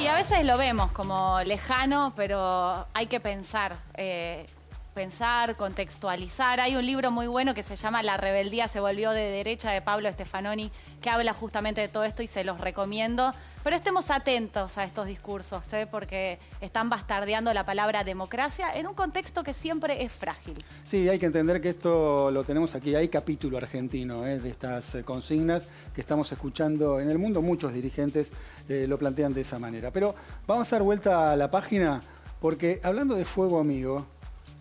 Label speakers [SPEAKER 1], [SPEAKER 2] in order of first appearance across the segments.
[SPEAKER 1] Sí, a veces lo vemos como lejano, pero hay que pensar, contextualizar. Hay un libro muy bueno que se llama La rebeldía se volvió de derecha, de Pablo Stefanoni, que habla justamente de todo esto y se los recomiendo. Pero estemos atentos a estos discursos, porque están bastardeando la palabra democracia en un contexto que siempre es frágil.
[SPEAKER 2] Sí, hay que entender que esto lo tenemos aquí. Hay capítulo argentino de estas consignas que estamos escuchando en el mundo. Muchos dirigentes lo plantean de esa manera. Pero vamos a dar vuelta a la página porque hablando de fuego amigo,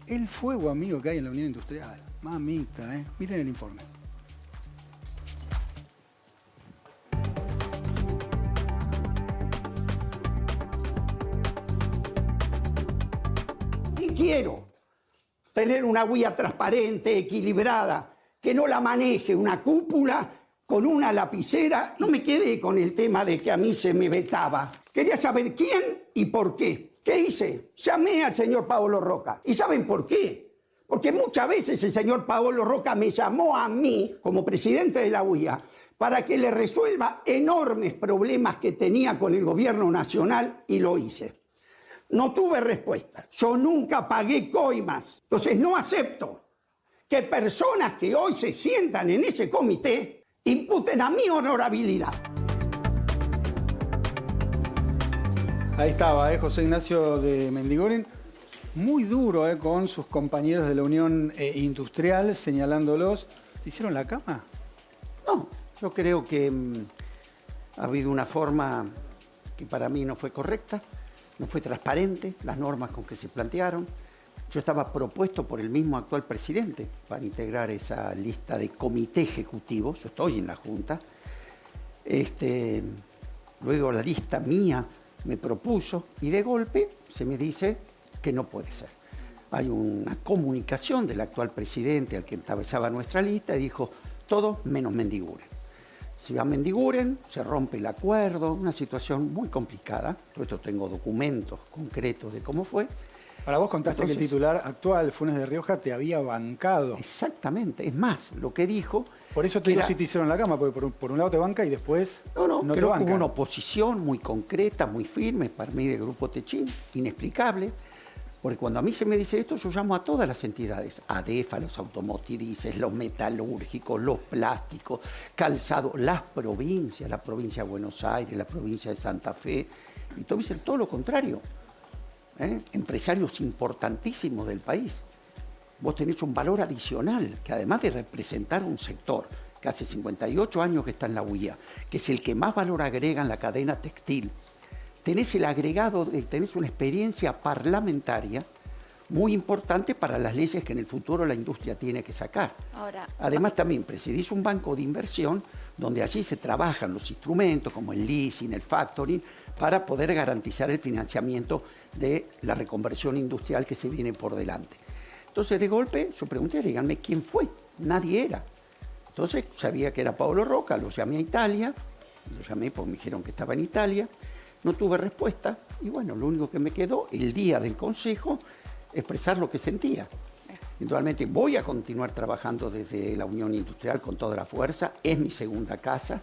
[SPEAKER 2] el fuego amigo que hay en la Unión Industrial. Mamita, miren el informe.
[SPEAKER 3] Y quiero tener una huella transparente, equilibrada, que no la maneje una cúpula con una lapicera. No me quedé con el tema de que a mí se me vetaba. Quería saber quién y por qué. ¿Qué hice? Llamé al señor Paolo Rocca. ¿Y saben por qué? Porque muchas veces el señor Paolo Rocca me llamó a mí, como presidente de la UIA, para que le resuelva enormes problemas que tenía con el gobierno nacional, y lo hice. No tuve respuesta. Yo nunca pagué coimas. Entonces no acepto que personas que hoy se sientan en ese comité imputen a mi honorabilidad.
[SPEAKER 2] Ahí estaba, José Ignacio de Mendiguren, muy duro con sus compañeros de la Unión Industrial, señalándolos. ¿Te hicieron la cama?
[SPEAKER 3] No, yo creo que ha habido una forma que para mí no fue correcta, no fue transparente, las normas con que se plantearon. Yo estaba propuesto por el mismo actual presidente para integrar esa lista de comité ejecutivo, yo estoy en la Junta. Luego la lista mía me propuso y de golpe se me dice que no puede ser. Hay una comunicación del actual presidente al que encabezaba nuestra lista y dijo, todo menos Mendiguren. Si va Mendiguren, se rompe el acuerdo, una situación muy complicada. Todo esto tengo documentos concretos de cómo fue.
[SPEAKER 2] Para vos contaste que el titular actual, Funes de Rioja, te había bancado.
[SPEAKER 3] Exactamente, es más, lo que dijo...
[SPEAKER 2] Por eso te digo si te hicieron la cama, porque por un lado te banca y después no te
[SPEAKER 3] creo
[SPEAKER 2] banca.
[SPEAKER 3] Que hubo una oposición muy concreta, muy firme, para mí de Grupo Techín, inexplicable, porque cuando a mí se me dice esto, yo llamo a todas las entidades, ADEFA, los automotrices, los metalúrgicos, los plásticos, calzado, las provincias, la provincia de Buenos Aires, la provincia de Santa Fe, y todo dicen todo lo contrario. Empresarios importantísimos del país. Vos tenés un valor adicional, que además de representar un sector que hace 58 años que está en la UIA, que es el que más valor agrega en la cadena textil, tenés el agregado, tenés una experiencia parlamentaria muy importante para las leyes que en el futuro la industria tiene que sacar. Además también presidís un banco de inversión donde allí se trabajan los instrumentos como el leasing, el factoring, para poder garantizar el financiamiento de la reconversión industrial que se viene por delante. Entonces, de golpe, yo pregunté, díganme quién fue. Nadie era. Entonces, sabía que era Paolo Rocca, lo llamé a Italia, lo llamé porque me dijeron que estaba en Italia, no tuve respuesta, y bueno, lo único que me quedó, el día del consejo, expresar lo que sentía. Eventualmente voy a continuar trabajando desde la Unión Industrial con toda la fuerza, es mi segunda casa,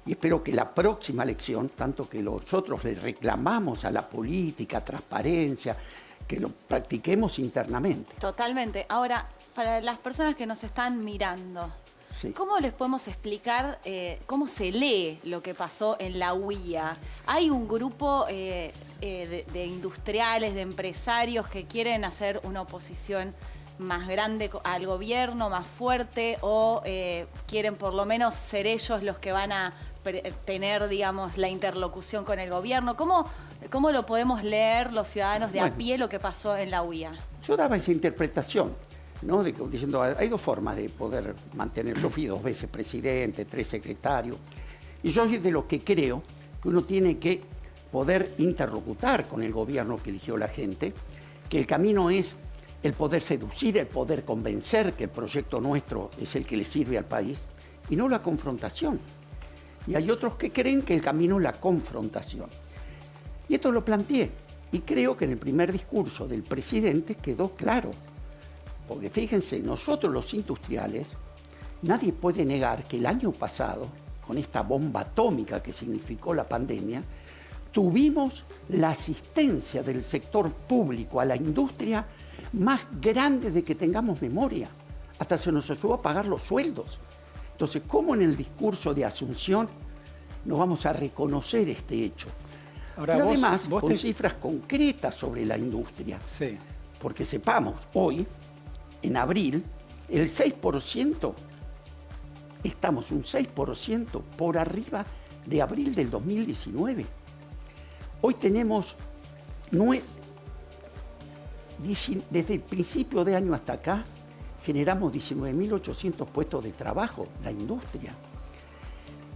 [SPEAKER 3] y espero que la próxima elección, tanto que nosotros le reclamamos a la política, transparencia, que lo practiquemos internamente.
[SPEAKER 1] Totalmente. Ahora, para las personas que nos están mirando, sí, ¿cómo les podemos explicar cómo se lee lo que pasó en la UIA? Hay un grupo de industriales, de empresarios que quieren hacer una oposición más grande al gobierno, más fuerte, o quieren por lo menos ser ellos los que van a tener, digamos, la interlocución con el gobierno. ¿Cómo lo podemos leer los ciudadanos de a pie lo que pasó en la UIA?
[SPEAKER 3] Yo daba esa interpretación, ¿no? Diciendo, hay dos formas de poder mantener. Yo fui 2 veces presidente, 3 secretarios, y yo soy de lo que creo que uno tiene que poder interlocutar con el gobierno que eligió la gente, que el camino es el poder seducir, el poder convencer que el proyecto nuestro es el que le sirve al país, y no la confrontación. Y hay otros que creen que el camino es la confrontación. Y esto lo planteé, y creo que en el primer discurso del presidente quedó claro. Porque fíjense, nosotros los industriales, nadie puede negar que el año pasado, con esta bomba atómica que significó la pandemia, tuvimos la asistencia del sector público a la industria más grande de que tengamos memoria. Hasta se nos ayudó a pagar los sueldos. Entonces, ¿cómo en el discurso de Asunción no vamos a reconocer este hecho?
[SPEAKER 2] Ahora,
[SPEAKER 3] pero además, con cifras concretas sobre la industria.
[SPEAKER 2] Sí.
[SPEAKER 3] Porque sepamos, hoy, en abril, el 6%, estamos un 6% por arriba de abril del 2019. Hoy tenemos, desde el principio de año hasta acá, generamos 19.800 puestos de trabajo, la industria.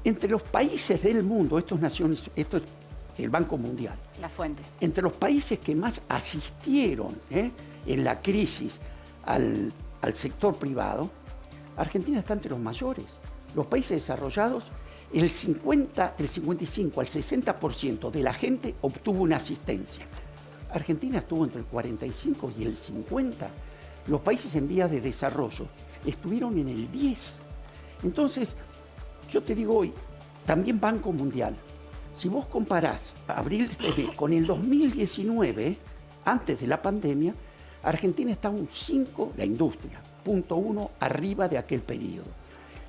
[SPEAKER 3] Entre los países del mundo, esto es el Banco Mundial.
[SPEAKER 1] La fuente.
[SPEAKER 3] Entre los países que más asistieron en la crisis al sector privado, Argentina está entre los mayores. Los países desarrollados, del 55 al 60% de la gente obtuvo una asistencia. Argentina estuvo entre el 45 y el 50. Los países en vías de desarrollo estuvieron en el 10. Entonces, yo te digo hoy, también Banco Mundial, si vos comparás abril con el 2019, antes de la pandemia, Argentina está un 5, la industria, 0.1 arriba de aquel periodo.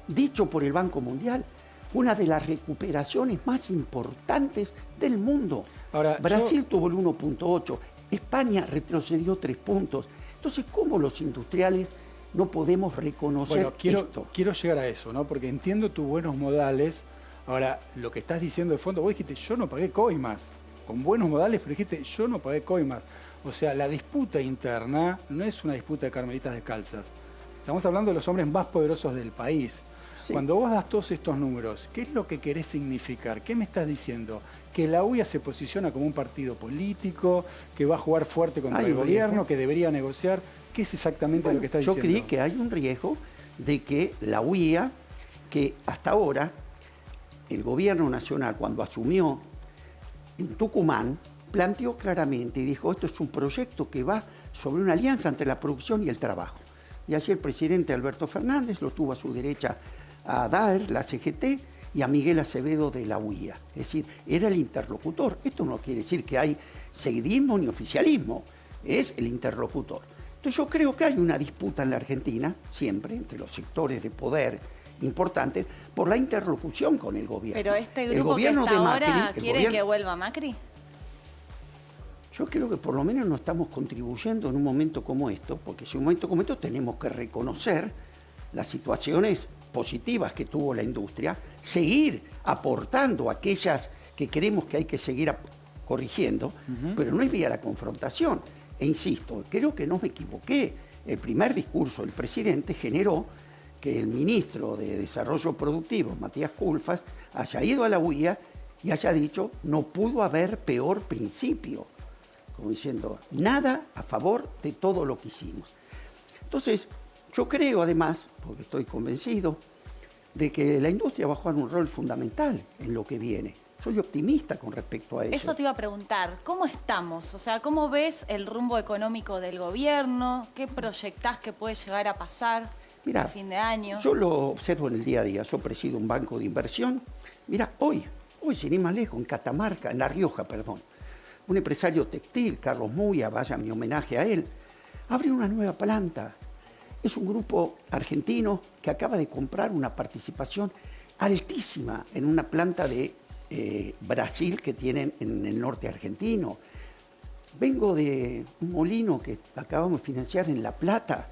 [SPEAKER 3] Dicho por el Banco Mundial, fue una de las recuperaciones más importantes del mundo. Ahora, Brasil tuvo el 1.8, España retrocedió 3 puntos. Entonces, ¿cómo los industriales no podemos reconocer esto?
[SPEAKER 2] Quiero llegar a eso, ¿no? Porque entiendo tus buenos modales. Ahora, lo que estás diciendo de fondo, vos dijiste, yo no pagué coimas. Con buenos modales, pero dijiste, yo no pagué coimas. O sea, la disputa interna no es una disputa de carmelitas descalzas. Estamos hablando de los hombres más poderosos del país. Sí. Cuando vos das todos estos números, ¿qué es lo que querés significar? ¿Qué me estás diciendo? ¿Que la UIA se posiciona como un partido político, que va a jugar fuerte contra el gobierno, que debería negociar? ¿Qué es exactamente lo que estás diciendo?
[SPEAKER 3] Yo creí que hay un riesgo de que la UIA, que hasta ahora el gobierno nacional, cuando asumió en Tucumán, planteó claramente y dijo, esto es un proyecto que va sobre una alianza entre la producción y el trabajo. Y así el presidente Alberto Fernández lo tuvo a su derecha a Daer, la CGT, y a Miguel Acevedo de la UIA. Es decir, era el interlocutor. Esto no quiere decir que hay seguidismo ni oficialismo, es el interlocutor. Entonces yo creo que hay una disputa en la Argentina, siempre, entre los sectores de poder importantes, por la interlocución con el gobierno.
[SPEAKER 1] Pero este grupo que está ahora quiere que vuelva Macri.
[SPEAKER 3] Yo creo que por lo menos no estamos contribuyendo en un momento como esto, porque si en un momento como esto tenemos que reconocer las situaciones positivas que tuvo la industria, seguir aportando aquellas que creemos que hay que seguir corrigiendo, pero no es vía la confrontación. E insisto, creo que no me equivoqué. El primer discurso del presidente generó que el ministro de Desarrollo Productivo, Matías Culfas, haya ido a la UIA y haya dicho, no pudo haber peor principio, como diciendo, nada a favor de todo lo que hicimos. Entonces, yo creo además, porque estoy convencido, de que la industria va a jugar un rol fundamental en lo que viene. Soy optimista con respecto a eso.
[SPEAKER 1] Eso te iba a preguntar, ¿cómo estamos? O sea, ¿cómo ves el rumbo económico del gobierno? ¿Qué proyectás que puede llegar a pasar a fin de año?
[SPEAKER 3] Yo lo observo en el día a día. Yo presido un banco de inversión. Mira, hoy sin ir más lejos, en Catamarca, en La Rioja, perdón, un empresario textil, Carlos Muya, vaya mi homenaje a él, abrió una nueva planta. Es un grupo argentino que acaba de comprar una participación altísima en una planta de Brasil que tienen en el norte argentino. Vengo de un molino que acabamos de financiar en La Plata,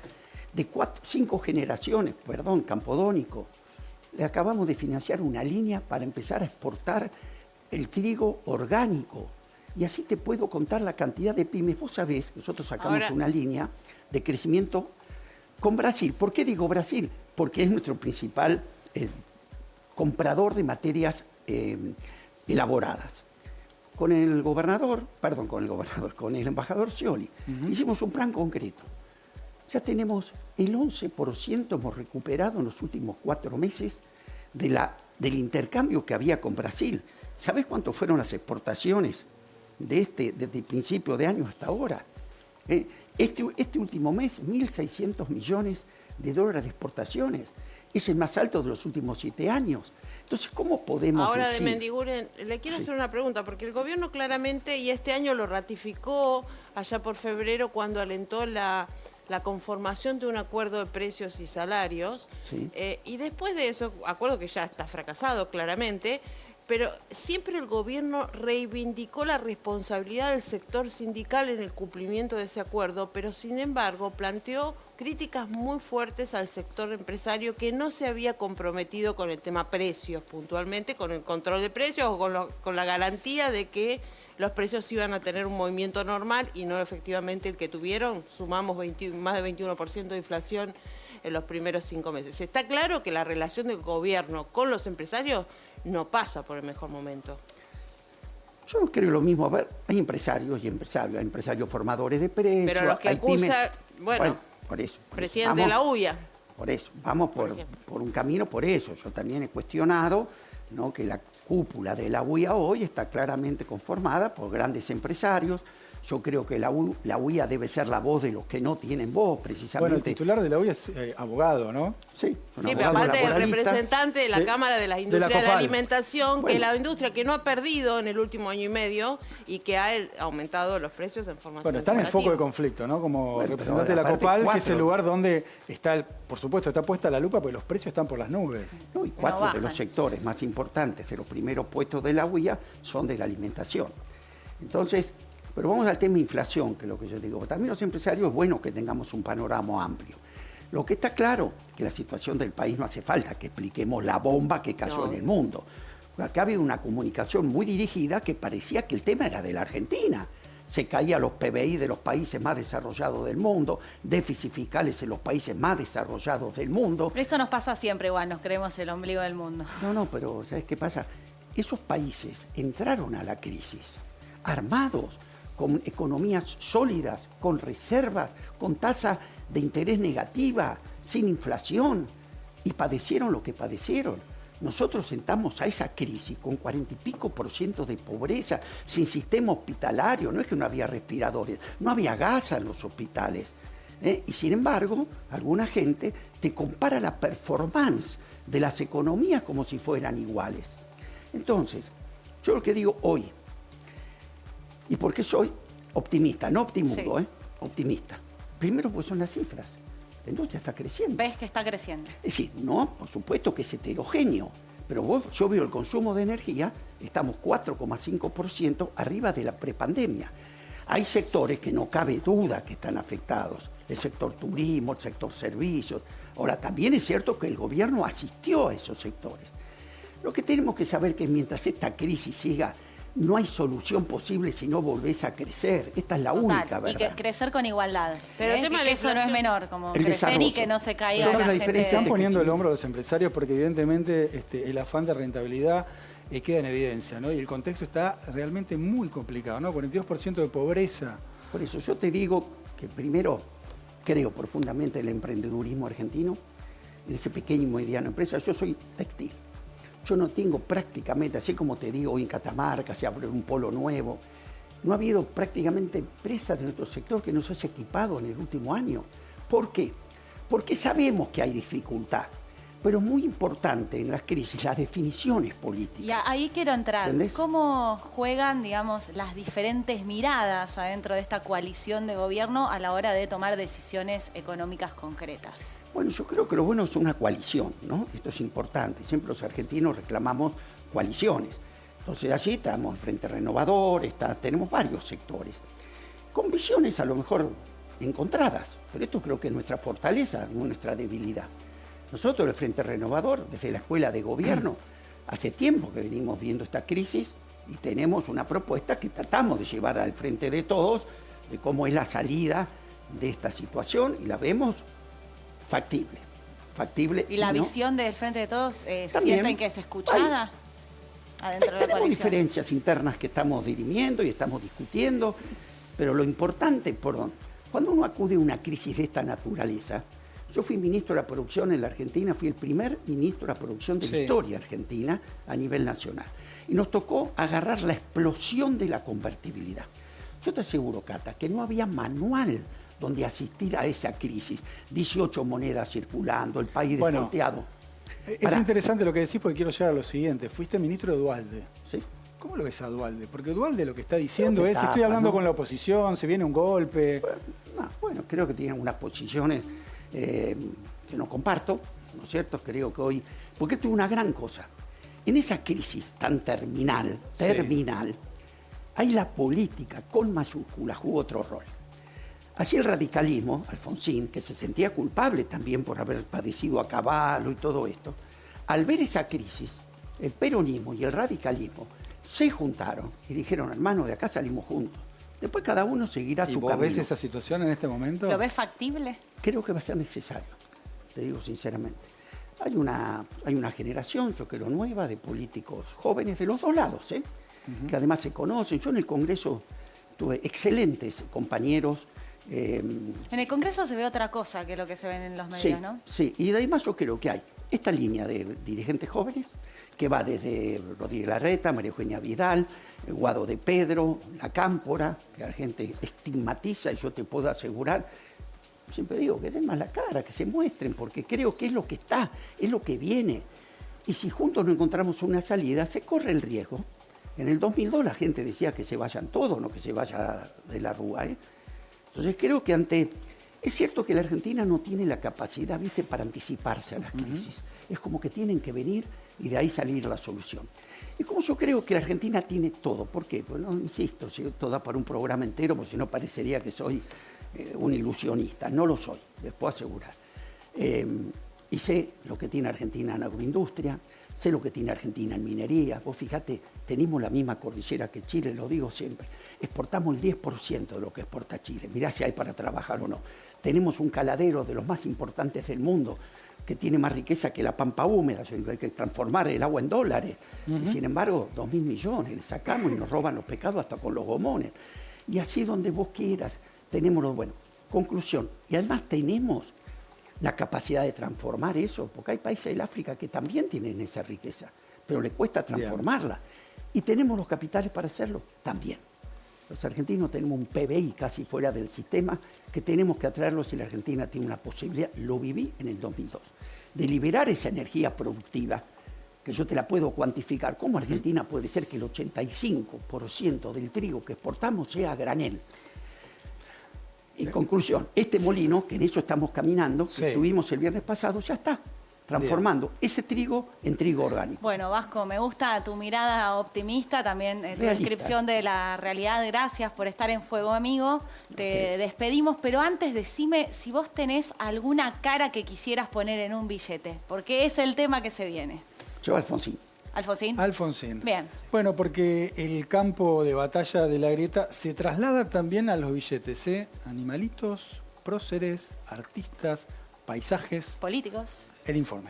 [SPEAKER 3] de 5 generaciones, Campodónico. Le acabamos de financiar una línea para empezar a exportar el trigo orgánico. Y así te puedo contar la cantidad de pymes. Vos sabés que nosotros sacamos una línea de crecimiento con Brasil. ¿Por qué digo Brasil? Porque es nuestro principal comprador de materias elaboradas. Con el embajador Scioli, hicimos un plan concreto. Ya tenemos el 11%, hemos recuperado en los últimos 4 meses del intercambio que había con Brasil. ¿Sabés cuánto fueron las exportaciones desde el principio de año hasta ahora? Este último mes, 1.600 millones de dólares de exportaciones. es el más alto de los últimos 7 años. Entonces, ¿cómo podemos
[SPEAKER 4] Ahora,
[SPEAKER 3] decir?
[SPEAKER 4] de Mendiguren, le quiero hacer una pregunta, porque el gobierno claramente, y este año lo ratificó allá por febrero, cuando alentó la conformación de un acuerdo de precios y salarios,
[SPEAKER 3] Sí.
[SPEAKER 4] Y después de eso, acuerdo que ya está fracasado claramente, pero siempre el gobierno reivindicó la responsabilidad del sector sindical en el cumplimiento de ese acuerdo, pero sin embargo planteó críticas muy fuertes al sector empresario que no se había comprometido con el tema precios puntualmente, con el control de precios o con la garantía de que los precios iban a tener un movimiento normal y no efectivamente el que tuvieron. Sumamos más de 21% de inflación en los primeros 5 meses. Está claro que la relación del gobierno con los empresarios no pasa por el mejor momento.
[SPEAKER 3] Yo no creo lo mismo. A ver, hay empresarios y empresarios, hay empresarios formadores de precios,
[SPEAKER 4] Pero los que
[SPEAKER 3] hay pymes.
[SPEAKER 4] acusan, bueno,
[SPEAKER 3] por eso.
[SPEAKER 4] presidente de la UIA.
[SPEAKER 3] Por eso, vamos por un camino por eso. Yo también he cuestionado, ¿no?, que la cúpula de la UIA hoy está claramente conformada por grandes empresarios. Yo creo que la UIA debe ser la voz de los que no tienen voz, precisamente.
[SPEAKER 2] Bueno, el titular de la UIA es abogado, ¿no?
[SPEAKER 3] Sí,
[SPEAKER 4] Sí, pero aparte el representante de la Cámara de la Industria de la
[SPEAKER 2] COPAL.
[SPEAKER 4] Alimentación,
[SPEAKER 3] Bueno.
[SPEAKER 4] que es la industria que no ha perdido en el último año y medio y que ha aumentado los precios en forma
[SPEAKER 2] Bueno, está en el foco de conflicto, ¿no? Como
[SPEAKER 3] Bueno,
[SPEAKER 2] representante
[SPEAKER 3] pero
[SPEAKER 2] de la
[SPEAKER 3] aparte
[SPEAKER 2] COPAL, que es el
[SPEAKER 3] cuatro.
[SPEAKER 2] lugar donde está, por supuesto, está puesta la lupa, porque los precios están por las nubes.
[SPEAKER 3] No, y
[SPEAKER 1] No
[SPEAKER 3] 4 de
[SPEAKER 1] bajan.
[SPEAKER 3] los sectores más importantes de los primeros puestos de la UIA son de la alimentación. Entonces, pero vamos al tema inflación, que es lo que yo digo. También los empresarios es bueno que tengamos un panorama amplio. Lo que está claro es que la situación del país no hace falta que expliquemos la bomba que cayó en el mundo. Acá ha habido una comunicación muy dirigida que parecía que el tema era de la Argentina. Se caían los PBI de los países más desarrollados del mundo, déficits fiscales en los países más desarrollados del mundo.
[SPEAKER 1] Eso nos pasa siempre, igual, nos creemos el ombligo del mundo.
[SPEAKER 3] No, pero ¿sabes qué pasa? Esos países entraron a la crisis armados, con economías sólidas, con reservas, con tasa de interés negativa, sin inflación, y padecieron lo que padecieron. Nosotros entramos a esa crisis con 40 y pico % de pobreza, sin sistema hospitalario, no es que no había respiradores, no había gas en los hospitales. Y sin embargo, alguna gente te compara la performance de las economías como si fueran iguales. Entonces, yo lo que digo hoy, y porque soy optimista, no optimudo,
[SPEAKER 1] Sí.
[SPEAKER 3] Optimista. Primero, pues son las cifras. La industria está creciendo.
[SPEAKER 1] Ves que está creciendo.
[SPEAKER 3] Es decir, no, por supuesto que es heterogéneo, pero yo veo el consumo de energía, estamos 4,5% arriba de la prepandemia. Hay sectores que no cabe duda que están afectados, el sector turismo, el sector servicios. Ahora, también es cierto que el gobierno asistió a esos sectores. Lo que tenemos que saber es que mientras esta crisis siga, no hay solución posible si no volvés a crecer. Esta es la única
[SPEAKER 1] Total, y
[SPEAKER 3] verdad.
[SPEAKER 1] que crecer con igualdad.
[SPEAKER 4] Pero el tema de la
[SPEAKER 1] que eso no es
[SPEAKER 4] inflación-
[SPEAKER 1] menor, como
[SPEAKER 3] El
[SPEAKER 1] crecer y
[SPEAKER 3] desarrollo.
[SPEAKER 1] que no se caiga
[SPEAKER 3] Yo creo
[SPEAKER 1] la
[SPEAKER 3] la
[SPEAKER 1] gente.
[SPEAKER 3] diferencia
[SPEAKER 2] Están
[SPEAKER 3] de
[SPEAKER 2] poniendo el
[SPEAKER 3] crecimiento.
[SPEAKER 2] hombro a los empresarios porque evidentemente el afán de rentabilidad queda en evidencia, ¿no? Y el contexto está realmente muy complicado, ¿no? 42% de pobreza.
[SPEAKER 3] Por eso yo te digo que primero creo profundamente en el emprendedurismo argentino, en ese pequeño y mediano empresa. Yo soy textil. Yo no tengo prácticamente, así como te digo, hoy en Catamarca se abre un polo nuevo, no ha habido prácticamente empresas de nuestro sector que nos haya equipado en el último año. ¿Por qué? Porque sabemos que hay dificultad, pero es muy importante en las crisis las definiciones políticas.
[SPEAKER 1] Y ahí quiero entrar.
[SPEAKER 3] ¿Entendés?
[SPEAKER 1] ¿Cómo juegan, digamos, las diferentes miradas adentro de esta coalición de gobierno a la hora de tomar decisiones económicas concretas?
[SPEAKER 3] Bueno, yo creo que lo bueno es una coalición, ¿no? Esto es importante. Siempre los argentinos reclamamos coaliciones. Entonces allí estamos Frente Renovador, tenemos varios sectores, con visiones a lo mejor encontradas, pero esto creo que es nuestra fortaleza, no nuestra debilidad. Nosotros, el Frente Renovador, desde la Escuela de Gobierno, hace tiempo que venimos viendo esta crisis y tenemos una propuesta que tratamos de llevar al frente de todos, de cómo es la salida de esta situación, y la vemos factible.
[SPEAKER 1] ¿Y la
[SPEAKER 3] ¿no?
[SPEAKER 1] visión del Frente de Todos
[SPEAKER 3] También.
[SPEAKER 1] sienten que es escuchada adentro de la
[SPEAKER 3] Tenemos
[SPEAKER 1] coalición?
[SPEAKER 3] diferencias internas que estamos dirimiendo y estamos discutiendo, pero lo importante, cuando uno acude a una crisis de esta naturaleza, yo fui ministro de la producción en la Argentina, fui el primer ministro de la producción de la historia argentina a nivel nacional. Y nos tocó agarrar la explosión de la convertibilidad. Yo te aseguro, Cata, que no había manual donde asistir a esa crisis. 18 monedas circulando, el país desfolteado.
[SPEAKER 2] Es interesante lo que decís porque quiero llegar a lo siguiente. Fuiste ministro de Duhalde.
[SPEAKER 3] Sí.
[SPEAKER 2] ¿Cómo lo ves a Duhalde? Porque Duhalde lo que está diciendo es, estoy hablando con la oposición, se viene un golpe.
[SPEAKER 3] Bueno, creo que tienen unas posiciones que no comparto, ¿no es cierto? Creo que hoy... Porque esto es una gran cosa. En esa crisis tan terminal, ahí la política con mayúsculas jugó otro rol. Así el radicalismo, Alfonsín, que se sentía culpable también por haber padecido a caballo y todo esto, al ver esa crisis, el peronismo y el radicalismo se juntaron y dijeron, hermano, de acá salimos juntos. Después cada uno seguirá su camino.
[SPEAKER 2] ¿Y vos ves esa situación en este momento?
[SPEAKER 1] ¿Lo ves factible?
[SPEAKER 3] Creo que va a ser necesario, te digo sinceramente. Hay una generación, yo creo, nueva de políticos jóvenes de los dos lados, que además se conocen. Yo en el Congreso tuve excelentes compañeros.
[SPEAKER 1] En el Congreso se ve otra cosa que lo que se ven en los medios, ¿no?
[SPEAKER 3] Sí, y además yo creo que hay esta línea de dirigentes jóvenes que va desde Rodríguez Larreta, María Eugenia Vidal, Guado de Pedro, La Cámpora, que la gente estigmatiza y yo te puedo asegurar, siempre digo que den más la cara, que se muestren, porque creo que es lo que está, es lo que viene. Y si juntos no encontramos una salida, se corre el riesgo. En el 2002 la gente decía que se vayan todos, no que se vaya de la Rúa, Entonces creo que es cierto que la Argentina no tiene la capacidad, ¿viste?, para anticiparse a las crisis. Es como que tienen que venir y de ahí salir la solución. Y como yo creo que la Argentina tiene todo, ¿por qué? Pues no, insisto, si esto da para un programa entero, porque si no parecería que soy un ilusionista. No lo soy, les puedo asegurar. Y sé lo que tiene Argentina en agroindustria, sé lo que tiene Argentina en minería. Vos fíjate, tenemos la misma cordillera que Chile, lo digo siempre. Exportamos el 10% de lo que exporta Chile. Mirá si hay para trabajar o no. Tenemos un caladero de los más importantes del mundo, que tiene más riqueza que la pampa húmeda. Yo digo, hay que transformar el agua en dólares. Y sin embargo, 2.000 millones le sacamos y nos roban los pescados hasta con los gomones. Y así donde vos quieras, tenemos los... Bueno, conclusión. Y además tenemos la capacidad de transformar eso, porque hay países del África que también tienen esa riqueza, pero le cuesta transformarla. Y tenemos los capitales para hacerlo también. Los argentinos tenemos un PBI casi fuera del sistema que tenemos que atraerlo si la Argentina tiene una posibilidad, lo viví en el 2002, de liberar esa energía productiva, que yo te la puedo cuantificar. ¿Cómo Argentina puede ser que el 85% del trigo que exportamos sea a granel? En conclusión, este molino, que en eso estamos caminando, que tuvimos el viernes pasado, ya está transformando ese trigo en trigo orgánico.
[SPEAKER 1] Bueno, Vasco, me gusta tu mirada optimista, también tu descripción de la realidad. Gracias por estar en Fuego Amigo. Te despedimos, pero antes decime si vos tenés alguna cara que quisieras poner en un billete, porque es el tema que se viene.
[SPEAKER 3] Yo, Alfonsín.
[SPEAKER 1] ¿Alfonsín?
[SPEAKER 2] Alfonsín.
[SPEAKER 1] Bien.
[SPEAKER 2] Bueno, porque el campo de batalla de la grieta se traslada también a los billetes, Animalitos, próceres, artistas, paisajes.
[SPEAKER 1] Políticos.
[SPEAKER 2] El informe.